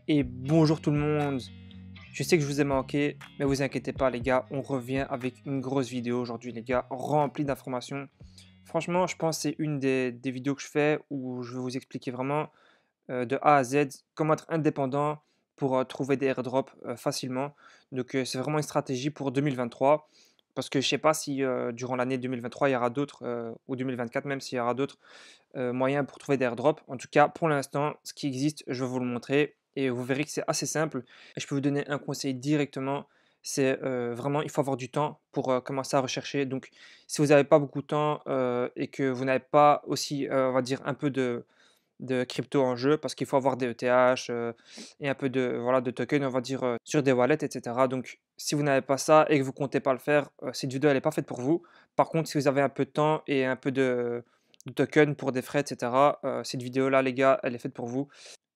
Et bonjour tout le monde. Je sais que je vous ai manqué, mais vous inquiétez pas les gars, on revient avec une grosse vidéo aujourd'hui les gars, remplie d'informations. Franchement, je pense que c'est une des vidéos que je fais où je vais vous expliquer vraiment de A à Z comment être indépendant pour trouver des airdrops facilement. Donc c'est vraiment une stratégie pour 2023. Parce que je sais pas si durant l'année 2023 il y aura d'autres, ou 2024 même s'il y aura d'autres moyens pour trouver des airdrops. En tout cas, pour l'instant, ce qui existe, je vais vous le montrer et vous verrez que c'est assez simple. Et je peux vous donner un conseil directement. C'est vraiment, il faut avoir du temps pour commencer à rechercher. Donc, si vous n'avez pas beaucoup de temps et que vous n'avez pas aussi, on va dire, un peu de crypto en jeu, parce qu'il faut avoir des ETH et un peu de, voilà, de tokens, on va dire, sur des wallets, etc. Donc, si vous n'avez pas ça et que vous comptez pas le faire, cette vidéo, elle n'est pas faite pour vous. Par contre, si vous avez un peu de temps et un peu de tokens pour des frais, etc., cette vidéo-là, les gars, elle est faite pour vous.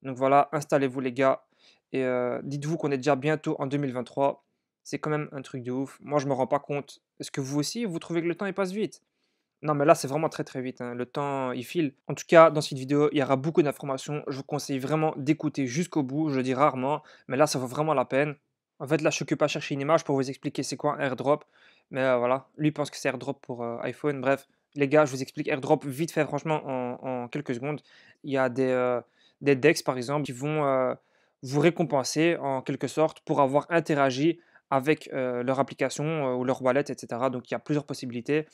Donc voilà, installez-vous, les gars. Et dites-vous qu'on est déjà bientôt en 2023. C'est quand même un truc de ouf. Moi, je me rends pas compte. Est-ce que vous aussi, vous trouvez que le temps, il passe vite? Non, mais là, c'est vraiment très très vite, hein. Le temps, il file. En tout cas, dans cette vidéo, il y aura beaucoup d'informations. Je vous conseille vraiment d'écouter jusqu'au bout. Je le dis rarement, mais là, ça vaut vraiment la peine. En fait, là, je ne suis pas à chercher une image pour vous expliquer c'est quoi un airdrop. Mais voilà, lui pense que c'est airdrop pour iPhone. Bref, les gars, je vous explique airdrop vite fait, franchement, en quelques secondes. Il y a des DEX, par exemple, qui vont vous récompenser en quelque sorte pour avoir interagi avec leur application ou leur wallet, etc. Donc, il y a plusieurs possibilités.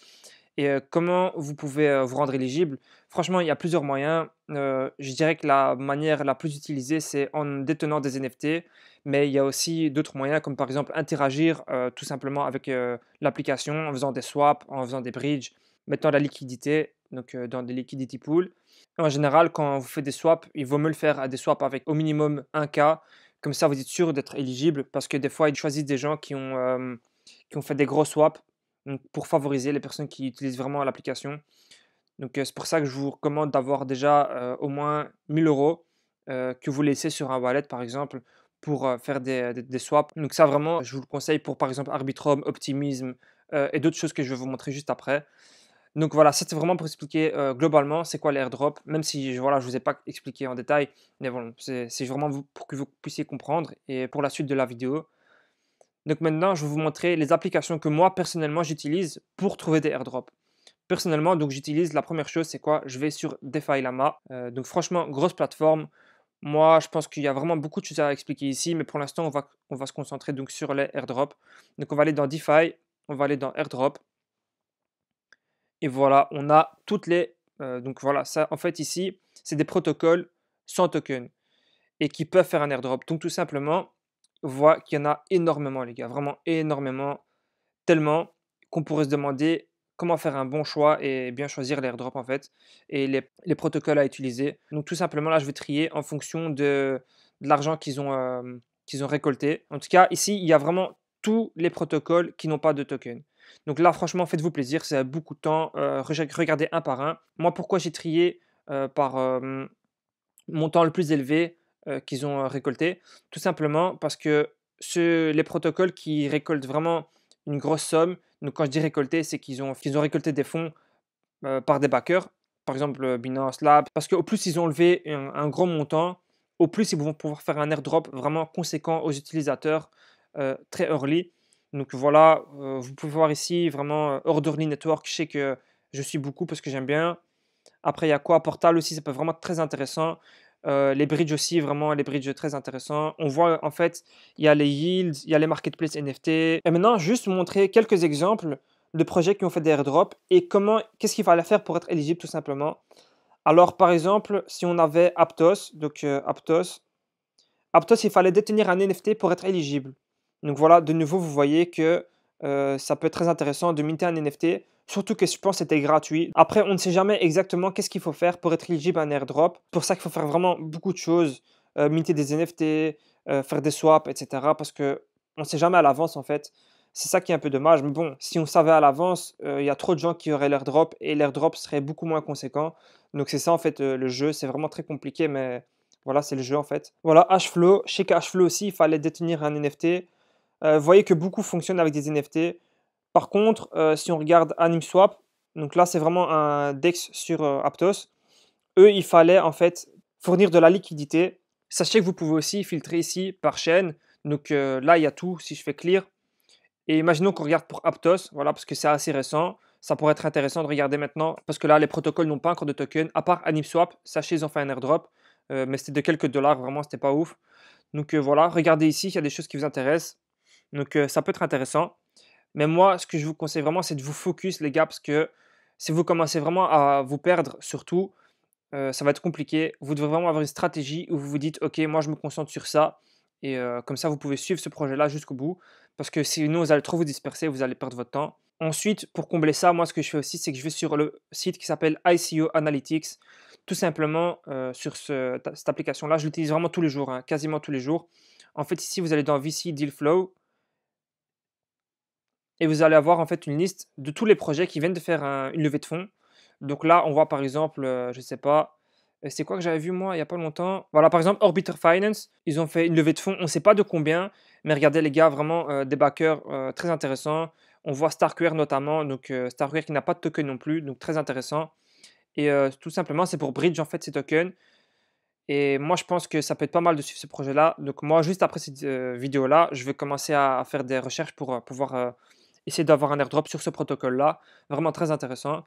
Et comment vous pouvez, vous rendre éligible? Franchement, il y a plusieurs moyens. Je dirais que la manière la plus utilisée, c'est en détenant des NFT, mais il y a aussi d'autres moyens comme par exemple interagir, tout simplement avec, l'application en faisant des swaps, en faisant des bridges, mettant la liquidité, donc dans des liquidity pools. En général, quand vous faites des swaps, il vaut mieux le faire à des swaps avec au minimum 1 K, comme ça vous êtes sûr d'être éligible parce que des fois, ils choisissent des gens qui ont fait des gros swaps, donc pour favoriser les personnes qui utilisent vraiment l'application. Donc c'est pour ça que je vous recommande d'avoir déjà, au moins 1 000 € que vous laissez sur un wallet par exemple pour, faire des swaps. Donc ça vraiment, je vous le conseille pour par exemple Arbitrum, Optimism, et d'autres choses que je vais vous montrer juste après. Donc voilà, ça c'est vraiment pour expliquer, globalement c'est quoi les airdrops, même si voilà, je vous ai pas expliqué en détail, mais bon, c'est vraiment vous pour que vous puissiez comprendre et pour la suite de la vidéo. Donc maintenant, je vais vous montrer les applications que moi, personnellement, j'utilise pour trouver des airdrops. Personnellement, donc j'utilise la première chose, c'est quoi? Je vais sur DeFi Lama. Donc franchement, grosse plateforme. Moi, je pense qu'il y a vraiment beaucoup de choses à expliquer ici, mais pour l'instant, on va se concentrer donc sur les airdrops. Donc on va aller dans DeFi, on va aller dans airdrop, et voilà, on a toutes les. Donc voilà, ça, en fait, ici, c'est des protocoles sans token et qui peuvent faire un airdrop. Donc tout simplement, on voit qu'il y en a énormément, les gars, vraiment énormément. Tellement qu'on pourrait se demander comment faire un bon choix et bien choisir l'airdrop en fait et les protocoles à utiliser. Donc tout simplement là, je vais trier en fonction de l'argent qu'ils ont récolté. En tout cas, ici, il y a vraiment tous les protocoles qui n'ont pas de token. Donc là, franchement, faites-vous plaisir, c'est beaucoup de temps. Regardez un par un. Moi, pourquoi j'ai trié par montant le plus élevé qu'ils ont récolté? Tout simplement parce que les protocoles qui récoltent vraiment une grosse somme, donc quand je dis récolter, c'est qu'ils ont récolté des fonds par des backers, par exemple Binance Lab, parce qu'au plus ils ont levé un gros montant, au plus ils vont pouvoir faire un airdrop vraiment conséquent aux utilisateurs très early. Donc voilà, vous pouvez voir ici vraiment Orderly Network, je sais que je suis beaucoup parce que j'aime bien. Après, il y a quoi? Portal aussi, ça peut vraiment être très intéressant. Les bridges aussi, vraiment, les bridges très intéressants. On voit en fait, il y a les yields, il y a les marketplaces NFT. Et maintenant, juste vous montrer quelques exemples de projets qui ont fait des airdrops et qu'est-ce qu'il fallait faire pour être éligible tout simplement. Alors, par exemple, si on avait Aptos, donc Aptos, il fallait détenir un NFT pour être éligible. Donc voilà, de nouveau, vous voyez que ça peut être très intéressant de minter un NFT, surtout que je pense que c'était gratuit. Après, on ne sait jamais exactement qu'est-ce qu'il faut faire pour être éligible à un airdrop. C'est pour ça qu'il faut faire vraiment beaucoup de choses, minter des NFT, faire des swaps, etc. Parce que on ne sait jamais à l'avance en fait. C'est ça qui est un peu dommage. Mais bon, si on savait à l'avance, il y a trop de gens qui auraient l'airdrop et l'airdrop serait beaucoup moins conséquent. Donc c'est ça en fait le jeu. C'est vraiment très compliqué, mais voilà, c'est le jeu en fait. Voilà, Hashflow. Chez Hashflow aussi, il fallait détenir un NFT. Vous voyez que beaucoup fonctionnent avec des NFT. Par contre, si on regarde AnimSwap, donc là, c'est vraiment un DEX sur Aptos. Eux, il fallait en fait fournir de la liquidité. Sachez que vous pouvez aussi filtrer ici par chaîne. Donc là, il y a tout. Si je fais clear, et imaginons qu'on regarde pour Aptos, voilà, parce que c'est assez récent. Ça pourrait être intéressant de regarder maintenant, parce que là, les protocoles n'ont pas encore de token, à part AnipSwap. Sachez, ils ont fait un airdrop, mais c'était de quelques dollars, vraiment, c'était pas ouf. Donc voilà, regardez ici, il y a des choses qui vous intéressent. Donc ça peut être intéressant. Mais moi, ce que je vous conseille vraiment, c'est de vous focus, les gars, parce que si vous commencez vraiment à vous perdre sur tout, ça va être compliqué. Vous devez vraiment avoir une stratégie où vous vous dites: «OK, moi je me concentre sur ça», et comme ça vous pouvez suivre ce projet-là jusqu'au bout. Parce que sinon vous allez trop vous disperser, vous allez perdre votre temps. Ensuite, pour combler ça, moi ce que je fais aussi, c'est que je vais sur le site qui s'appelle ICO Analytics. Tout simplement, sur cette application-là, je l'utilise vraiment tous les jours, hein, quasiment tous les jours. En fait, ici, vous allez dans VC Deal Flow et vous allez avoir en fait une liste de tous les projets qui viennent de faire une levée de fonds. Donc là, on voit par exemple, je sais pas, c'est quoi que j'avais vu moi il y a pas longtemps? Voilà, par exemple, Orbiter Finance, ils ont fait une levée de fonds, on ne sait pas de combien, mais regardez les gars, vraiment des backers très intéressants. On voit Starkware notamment, donc Starkware qui n'a pas de token non plus, donc très intéressant. Et tout simplement, c'est pour bridge en fait ces tokens. Et moi, je pense que ça peut être pas mal de suivre ce projet-là. Donc moi, juste après cette vidéo-là, je vais commencer à faire des recherches pour pouvoir essayer d'avoir un airdrop sur ce protocole-là. Vraiment très intéressant.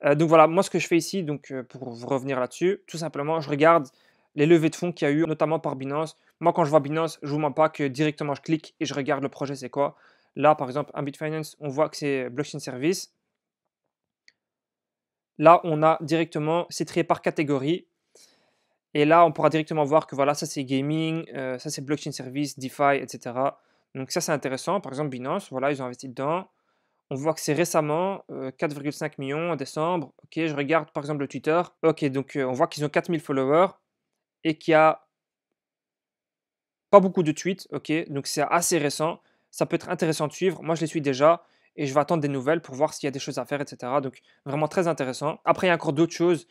Donc voilà, moi, ce que je fais ici, donc pour vous revenir là-dessus, tout simplement, je regarde les levées de fonds qu'il y a eu, notamment par Binance. Moi, quand je vois Binance, je ne vous mens pas que directement, je clique et je regarde le projet, c'est quoi. Là, par exemple, un Bitfinance, on voit que c'est Blockchain Service. Là, on a directement, c'est trié par catégorie. Et là, on pourra directement voir que voilà, ça c'est gaming, ça c'est blockchain service, DeFi, etc. Donc ça c'est intéressant. Par exemple, Binance, voilà, ils ont investi dedans. On voit que c'est récemment, 4,5 millions en décembre. Ok, je regarde par exemple le Twitter. Ok, donc on voit qu'ils ont 4000 followers et qu'il y a pas beaucoup de tweets. Ok, donc c'est assez récent. Ça peut être intéressant de suivre. Moi, je les suis déjà et je vais attendre des nouvelles pour voir s'il y a des choses à faire, etc. Donc vraiment très intéressant. Après, il y a encore d'autres choses.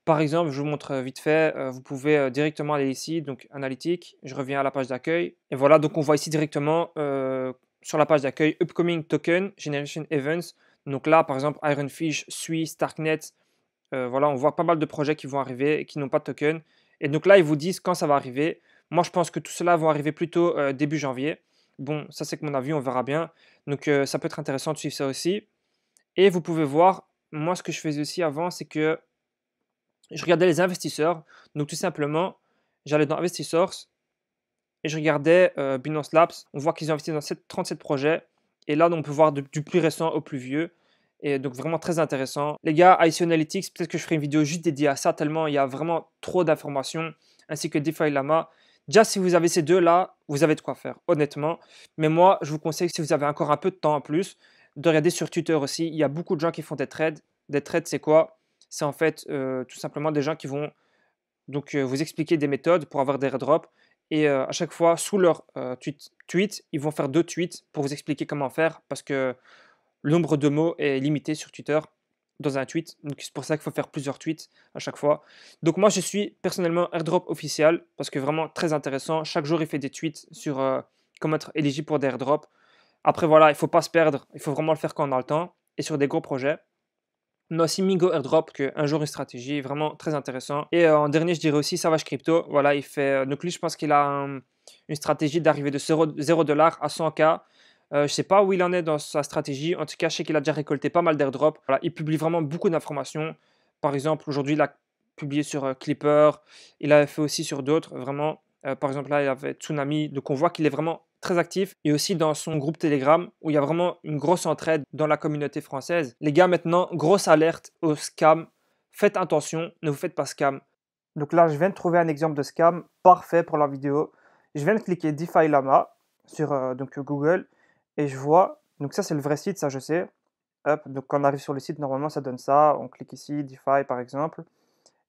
Par exemple, je vous montre vite fait, vous pouvez directement aller ici, donc analytique, je reviens à la page d'accueil. Et voilà, donc on voit ici directement sur la page d'accueil Upcoming Token Generation Events. Donc là, par exemple, Ironfish, Sui, Starknet, voilà, on voit pas mal de projets qui vont arriver et qui n'ont pas de token. Et donc là, ils vous disent quand ça va arriver. Moi, je pense que tout cela va arriver plutôt début janvier. Bon, ça c'est que mon avis, on verra bien. Donc ça peut être intéressant de suivre ça aussi. Et vous pouvez voir, moi ce que je faisais aussi avant, c'est que je regardais les investisseurs. Donc tout simplement, j'allais dans Investisseurs et je regardais Binance Labs. On voit qu'ils ont investi dans 37 projets. Et là, on peut voir du plus récent au plus vieux. Et donc vraiment très intéressant. Les gars, IC Analytics, peut-être que je ferai une vidéo juste dédiée à ça, tellement il y a vraiment trop d'informations, ainsi que DeFi Lama. Déjà, si vous avez ces deux-là, vous avez de quoi faire, honnêtement. Mais moi, je vous conseille, si vous avez encore un peu de temps en plus, de regarder sur Twitter aussi. Il y a beaucoup de gens qui font des trades. Des trades, c'est quoi? C'est en fait tout simplement des gens qui vont donc vous expliquer des méthodes pour avoir des airdrops. Et à chaque fois, sous leur tweet, ils vont faire deux tweets pour vous expliquer comment faire parce que le nombre de mots est limité sur Twitter dans un tweet. Donc c'est pour ça qu'il faut faire plusieurs tweets à chaque fois. Donc moi, je suis personnellement airdrop officiel parce que vraiment très intéressant. Chaque jour, il fait des tweets sur comment être éligible pour des airdrops. Après, voilà, il ne faut pas se perdre. Il faut vraiment le faire quand on a le temps et sur des gros projets. On a aussi Mingo Airdrop, que un jour une stratégie, vraiment très intéressant. Et en dernier, je dirais aussi Savage Crypto. Voilà, il fait. Donc lui, je pense qu'il a une stratégie d'arriver de 0 $ à 100K. Je ne sais pas où il en est dans sa stratégie. En tout cas, je sais qu'il a déjà récolté pas mal d'airdrops. Voilà, il publie vraiment beaucoup d'informations. Par exemple, aujourd'hui, il a publié sur Clipper. Il a fait aussi sur d'autres, vraiment. Par exemple, là, il y avait Tsunami. Donc, on voit qu'il est vraiment très actif. Et aussi dans son groupe Telegram, où il y a vraiment une grosse entraide dans la communauté française. Les gars, maintenant, grosse alerte au scam. Faites attention, ne vous faites pas scam. Donc là, je viens de trouver un exemple de scam parfait pour la vidéo. Je viens de cliquer DeFi Lama sur donc, Google et je vois, donc ça c'est le vrai site, ça je sais. Hop, donc quand on arrive sur le site, normalement ça donne ça. On clique ici, DeFi par exemple,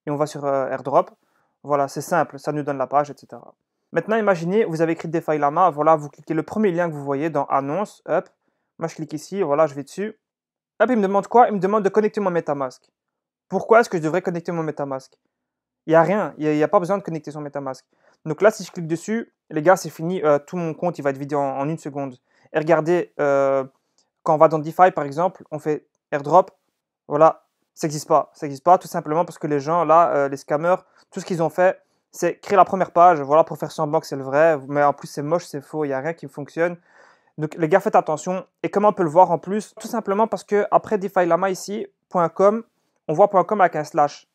et on va sur AirDrop. Voilà, c'est simple, ça nous donne la page, etc. Maintenant, imaginez, vous avez écrit DeFi Lama, voilà, vous cliquez le premier lien que vous voyez dans Annonce, hop. Moi je clique ici, voilà, je vais dessus. Hop, il me demande quoi? Il me demande de connecter mon MetaMask. Pourquoi est-ce que je devrais connecter mon MetaMask? Il n'y a rien, il y a pas besoin de connecter son MetaMask. Donc là, si je clique dessus, les gars, c'est fini, tout mon compte, il va être vidé en 1 seconde. Et regardez, quand on va dans DeFi, par exemple, on fait airdrop, voilà, ça n'existe pas. Ça n'existe pas tout simplement parce que les gens, là, les scammers, tout ce qu'ils ont fait, c'est créer la première page, voilà, pour faire semblant que c'est le vrai, mais en plus c'est moche, c'est faux, il y a rien qui fonctionne. Donc les gars, faites attention. Et comment on peut le voir en plus? Tout simplement parce qu'après DeFi ici, .com, on voit .com avec un slash.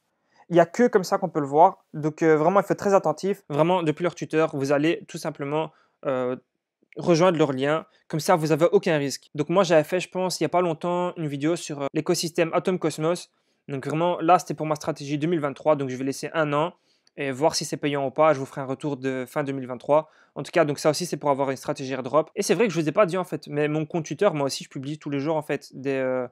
Il n'y a que comme ça qu'on peut le voir. Donc vraiment, il faut être très attentif. Vraiment, depuis leur tuteur, vous allez tout simplement euh, rejoindre leur lien. Comme ça, vous n'avez aucun risque. Donc moi, j'avais fait, je pense, il n'y a pas longtemps, une vidéo sur l'écosystème Atom Cosmos. Donc vraiment, là, c'était pour ma stratégie 2023. Donc je vais laisser un an et voir si c'est payant ou pas. Je vous ferai un retour de fin 2023. En tout cas, donc ça aussi, c'est pour avoir une stratégie airdrop. Et c'est vrai que je ne vous ai pas dit en fait, mais mon compte Twitter, moi aussi, je publie tous les jours en fait des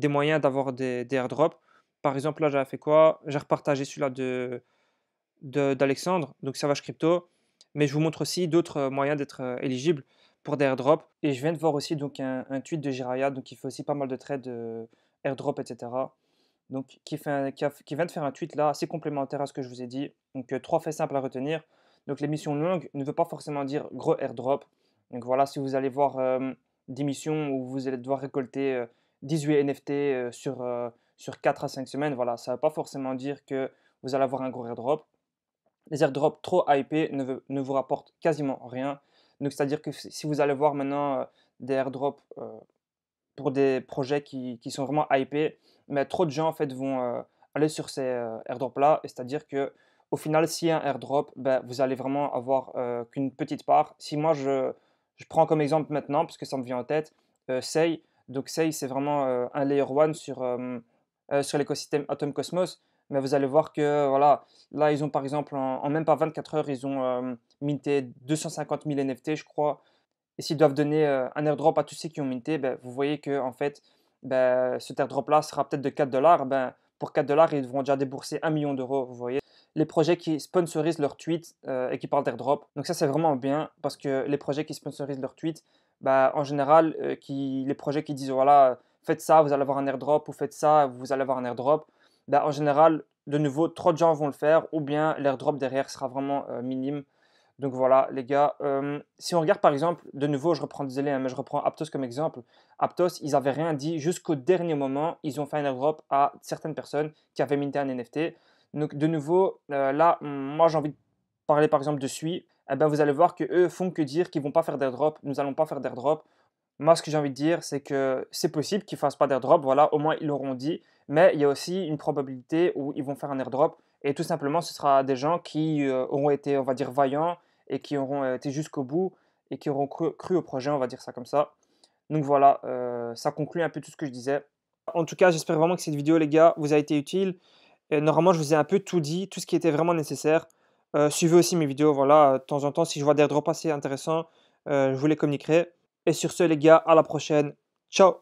moyens d'avoir des airdrops. Par exemple, là, j'avais fait quoi? J'ai repartagé celui-là d'Alexandre, donc Savage Crypto. Mais je vous montre aussi d'autres moyens d'être éligible pour des airdrops. Et je viens de voir aussi donc un tweet de Jiraya, donc il fait aussi pas mal de trades airdrop, etc. Donc qui vient de faire un tweet là assez complémentaire à ce que je vous ai dit. Donc trois faits simples à retenir. Donc les missions longues ne veut pas forcément dire gros airdrop. Donc voilà, si vous allez voir des missions où vous allez devoir récolter 18 NFT sur 4 à 5 semaines, voilà, ça ne veut pas forcément dire que vous allez avoir un gros airdrop. Les airdrops trop hypés ne vous rapportent quasiment rien. Donc c'est-à-dire que si vous allez voir maintenant des airdrops pour des projets qui sont vraiment hypés, mais trop de gens en fait vont aller sur ces airdrops-là. Et c'est-à-dire que au final, s'il y a un airdrop, ben, vous allez vraiment avoir qu'une petite part. Si moi je prends comme exemple maintenant, parce que ça me vient en tête, Sei. Donc Sei, c'est vraiment un layer one sur l'écosystème Atom Cosmos. Mais vous allez voir que voilà, là ils ont par exemple en même pas 24 heures, ils ont minté 250 000 NFT, je crois. Et s'ils doivent donner un airdrop à tous ceux qui ont minté, ben, vous voyez que en fait, ben, cet airdrop-là sera peut-être de 4 dollars. Ben, pour 4 dollars, ils devront déjà débourser 1 million d'euros. Vous voyez, les projets qui sponsorisent leurs tweets et qui parlent d'airdrop. Donc ça, c'est vraiment bien parce que les projets qui sponsorisent leurs tweets, ben, en général, les projets qui disent voilà, faites ça, vous allez avoir un airdrop, ou faites ça, vous allez avoir un airdrop. Ben, en général, de nouveau, trop de gens vont le faire, ou bien l'airdrop derrière sera vraiment minime. Donc voilà, les gars. Si on regarde par exemple, de nouveau, je reprends, désolé, hein, mais je reprends Aptos comme exemple. Aptos, ils n'avaient rien dit jusqu'au dernier moment. Ils ont fait un airdrop à certaines personnes qui avaient minté un NFT. Donc de nouveau, là, moi j'ai envie de parler par exemple de Sui. Eh ben, vous allez voir que eux font que dire qu'ils vont pas faire d'airdrop. Nous allons pas faire d'airdrop. Moi, ce que j'ai envie de dire, c'est que c'est possible qu'ils fassent pas d'airdrop. Voilà, au moins ils l'auront dit. Mais il y a aussi une probabilité où ils vont faire un airdrop. Et tout simplement, ce sera des gens qui auront été, on va dire, vaillants et qui auront été jusqu'au bout et qui auront cru au projet, on va dire ça comme ça. Donc voilà, ça conclut un peu tout ce que je disais. En tout cas, j'espère vraiment que cette vidéo, les gars, vous a été utile. Et normalement, je vous ai un peu tout dit, tout ce qui était vraiment nécessaire. Suivez aussi mes vidéos, voilà, de temps en temps, si je vois des airdrops assez intéressants, je vous les communiquerai. Et sur ce, les gars, à la prochaine. Ciao!